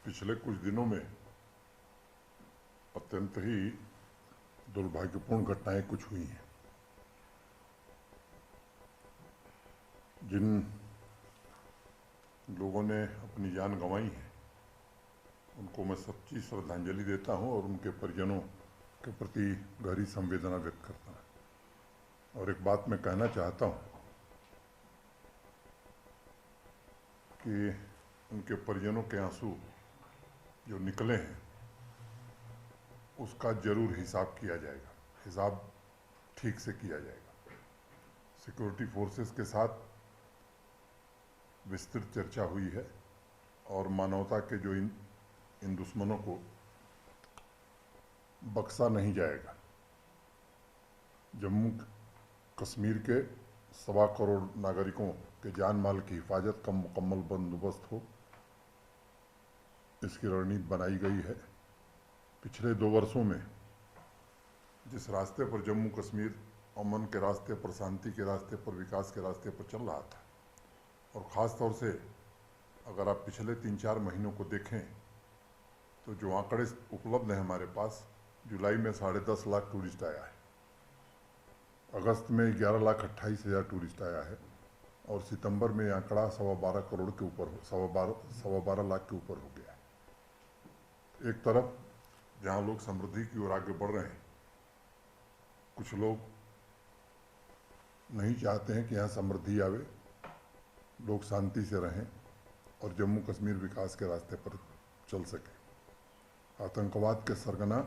पिछले कुछ दिनों में अत्यंत ही दुर्भाग्यपूर्ण घटनाएं कुछ हुई हैं। जिन लोगों ने अपनी जान गंवाई है उनको मैं सच्ची श्रद्धांजलि देता हूं और उनके परिजनों के प्रति गहरी संवेदना व्यक्त करता हूं। और एक बात मैं कहना चाहता हूं कि उनके परिजनों के आंसू जो निकले हैं उसका जरूर हिसाब किया जाएगा, हिसाब ठीक से किया जाएगा। सिक्योरिटी फोर्सेस के साथ विस्तृत चर्चा हुई है और मानवता के जो इन दुश्मनों को बख्शा नहीं जाएगा। जम्मू कश्मीर के 1.25 करोड़ नागरिकों के जान माल की हिफाजत का मुकम्मल बंदोबस्त हो, इसकी रणनीति बनाई गई है। पिछले 2 वर्षों में जिस रास्ते पर जम्मू कश्मीर अमन के रास्ते पर, शांति के रास्ते पर, विकास के रास्ते पर चल रहा था, और ख़ास तौर से अगर आप पिछले 3-4 महीनों को देखें तो जो आंकड़े उपलब्ध हैं हमारे पास, जुलाई में 10.5 लाख टूरिस्ट आया है, अगस्त में 11,28,000 टूरिस्ट आया है, और सितंबर में आंकड़ा 12.25 करोड़ के ऊपर, 12.25 लाख के ऊपर हो गया है। एक तरफ जहां लोग समृद्धि की ओर आगे बढ़ रहे हैं, कुछ लोग नहीं चाहते हैं कि यहाँ समृद्धि आवे, लोग शांति से रहें और जम्मू कश्मीर विकास के रास्ते पर चल सके। आतंकवाद के सरगना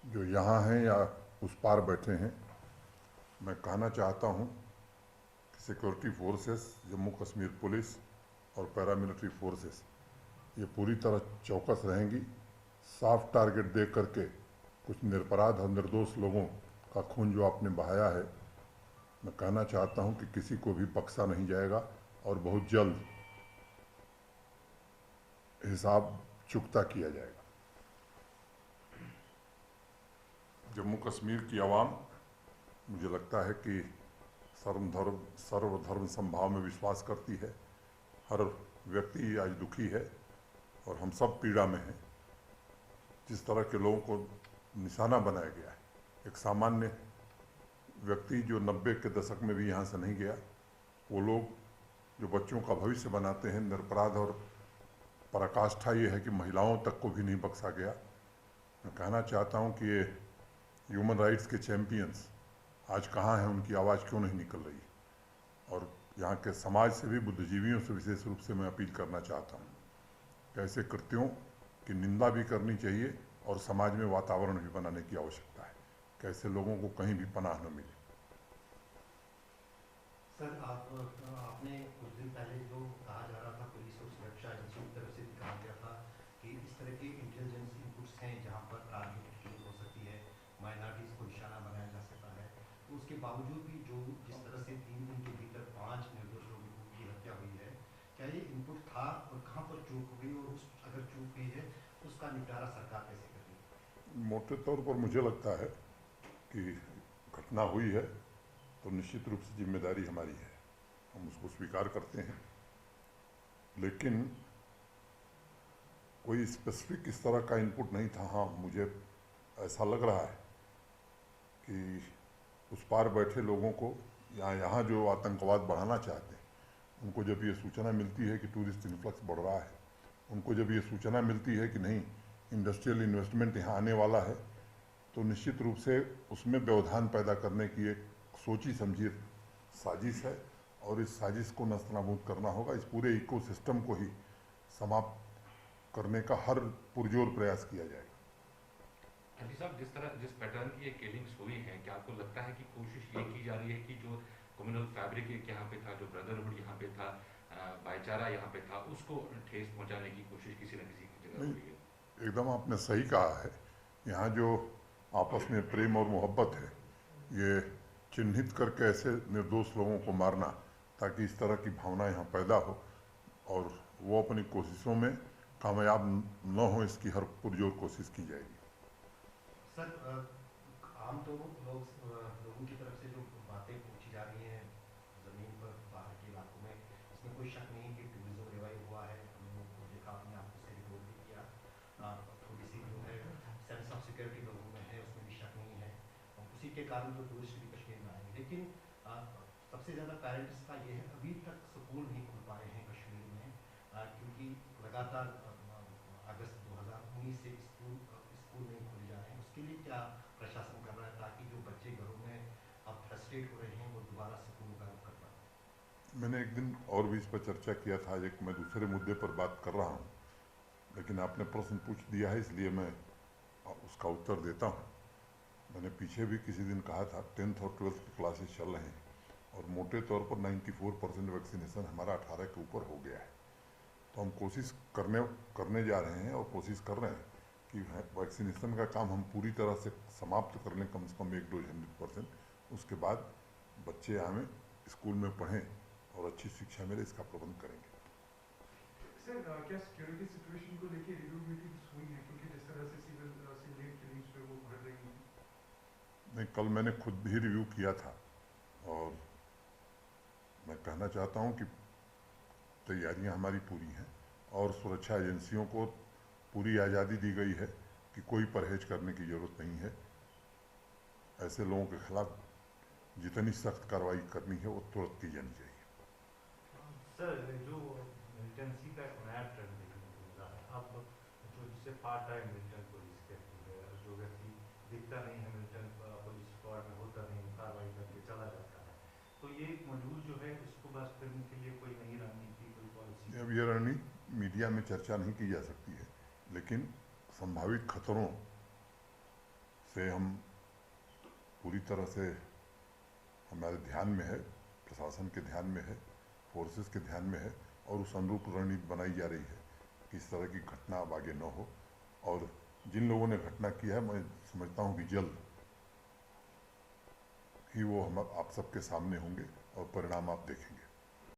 जो यहाँ हैं या उस पार बैठे हैं, मैं कहना चाहता हूँ कि security forces, Jammu Kashmir police और पैरामिलिट्री फोर्सेस ये पूरी तरह चौकस रहेंगी। साफ टारगेट दे करके कुछ निरपराध और निर्दोष लोगों का खून जो आपने बहाया है, मैं कहना चाहता हूं कि किसी को भी बख्शा नहीं जाएगा और बहुत जल्द हिसाब चुकता किया जाएगा। जम्मू कश्मीर की आवाम, मुझे लगता है कि सर्वधर्म समभाव में विश्वास करती है। हर व्यक्ति आज दुखी है और हम सब पीड़ा में हैं। जिस तरह के लोगों को निशाना बनाया गया है, एक सामान्य व्यक्ति जो 90 के दशक में भी यहाँ से नहीं गया, वो लोग जो बच्चों का भविष्य बनाते हैं, निरपराध, और पराकाष्ठा ये है कि महिलाओं तक को भी नहीं बख्शा गया। मैं कहना चाहता हूँ कि ये ह्यूमन राइट्स के चैम्पियंस आज कहाँ हैं, उनकी आवाज़ क्यों नहीं निकल रही? और यहाँ के समाज से भी, बुद्धिजीवियों से विशेष रूप से मैं अपील करना चाहता हूँ कि ऐसे कृत्यों की निंदा भी करनी चाहिए और समाज में वातावरण भी बनाने की आवश्यकता है कि ऐसे लोगों को कहीं भी पनाह न मिले। सर, आपने कुछ दिन पहले जो कहा जा रहा था, पुलिस और सुरक्षा एजेंसियों की तरफ से कहा गया था कि इस तरह के इंटेलिजेंस इनपुट्स हैं जहां पर टारगेटेड किलिंग हो सकती है, माइनॉरिटीज़ को निशाना बनाया जा सकता है, तो उसके बावजूद भी जो जिस तरह से 3 दिन के भीतर 5 निर्दोष लोगों की हत्या हुई है, क्या ये इनपुट था और कहाँ पर चूक हुई, और अगर चूक हुई है उसका निपटारा सरकार कैसे कर रही है? मोटे तौर पर मुझे लगता है कि घटना हुई है तो निश्चित रूप से जिम्मेदारी हमारी है, हम उसको स्वीकार करते हैं। लेकिन कोई स्पेसिफिक इस तरह का इनपुट नहीं था। हाँ, मुझे ऐसा लग रहा है कि उस पार बैठे लोगों को या यहाँ जो आतंकवाद बढ़ाना चाहते हैं, उनको जब ये सूचना मिलती है कि टूरिस्ट इन्फ्लक्स बढ़ रहा है, उनको जब ये सूचना मिलती है कि नहीं, इंडस्ट्रियल इन्वेस्टमेंट यहाँ आने वाला है, तो निश्चित रूप से उसमें व्यवधान पैदा करने की एक सोची समझी साजिश है, और इस साजिश को नस्तनाबूद करना होगा। इस पूरे इकोसिस्टम को ही समाप्त करने का हर पुरजोर प्रयास किया जाएगा। अभी साहब, जिस पैटर्न की ये किलिंग्स हुई हैं, क्या आपको लगता है कि कोशिश ये की जा रही है कि जो कम्युनल फैब्रिक एक यहाँ पे था, जो ब्रदरहुड यहाँ पे था, भाईचारा यहाँ पे था, उसको ठेस पहुँचाने की कोशिश किसी न किसी की जगह हो रही है? एकदम आपने सही कहा है। यहाँ जो आपस में प्रेम और मोहब्बत है, ये चिन्हित करके ऐसे निर्दोष लोगों को मारना ताकि इस तरह की भावना यहाँ पैदा हो और वो अपनी कोशिशों में कामयाब न हो, इसकी हर पुरजोर कोशिश की जाएगी। सर, आम तो लोगों की तरफ से जो बातें पूछी जा रही हैं ज़मीन पर बाहर के इलाकों में, इसमें कोई शक नहीं कि टूरिज्म रिवाइव हुआ है। हम लोग को देखा, अपने आंखों से रिपोर्ट कारण जो टूरिस्ट भी कश्मीर में आएंगे, लेकिन सबसे ज़्यादा पेरेंट्स का ये है अभी तक स्कूल नहीं खुल पाए हैं कश्मीर में, क्योंकि लगातार अगस्त 2019 से स्कूल नहीं खोले जा रहे हैं। उसके लिए क्या प्रशासन कर रहा है ताकि जो बच्चे घरों में अब फ्रस्ट्रेट हो रहे हैं वो दोबारा स्कूल का रुख कर पाएँ? मैंने एक दिन और भी इस पर चर्चा किया था, एक मैं दूसरे मुद्दे पर बात कर रहा हूँ, लेकिन आपने प्रश्न पूछ दिया है इसलिए मैं उसका उत्तर देता हूँ। मैंने पीछे भी किसी दिन कहा था 10th और 12th की क्लासेस चल रहे हैं और मोटे तौर पर 94% वैक्सीनेशन हमारा 18 के ऊपर हो गया है। तो हम कोशिश करने जा रहे हैं और कोशिश कर रहे हैं कि वैक्सीनेशन का काम हम पूरी तरह से समाप्त कर लें, कम से कम 1 डोज 100%। उसके बाद बच्चे आवें, स्कूल में पढ़ें और अच्छी शिक्षा मिले, इसका प्रबंध करेंगे। सर, क्या सिक्योरिटी सिचुएशन को लेके रिव्यू मीटिंग्स हुई हैं, क्योंकि जिस तरह से सिविलियन किलिंग्स पे वो बढ़ रही हैं? नहीं, कल मैंने खुद भी रिव्यू किया था और मैं कहना चाहता हूं कि तैयारियां हमारी पूरी हैं और सुरक्षा एजेंसियों को पूरी आज़ादी दी गई है कि कोई परहेज करने की ज़रूरत नहीं है। ऐसे लोगों के खिलाफ जितनी सख्त कार्रवाई करनी है वो तुरंत की जानी चाहिए। सर, जो मिलिटेंसी का एक नया ट्रेंड देखने को मिल रहा है अब, जो जिसे पार्ट टाइम मिलिटेंट पुलिस कहते हैं, जो व्यक्ति दिखता नहीं है मिलिटेंट पुलिस स्क्वाड में, होता नहीं, कार्रवाई करके चला जाता है, तो ये एक मॉड्यूल जो है उसको बस करने के लिए कोई नई रणनीति, कोई पॉलिसी? अब ये रणनीति मीडिया में चर्चा नहीं की जा सकती है, लेकिन संभावित खतरों से हम पूरी तरह से हमारे ध्यान में है, प्रशासन के ध्यान में है, फोर्सेस के ध्यान में है और उस अनुरूप रणनीति बनाई जा रही है कि इस तरह की घटना अब आगे न हो। और जिन लोगों ने घटना की है, मैं समझता हूँ कि जल्द ही वो हम आप सबके सामने होंगे और परिणाम आप देखेंगे।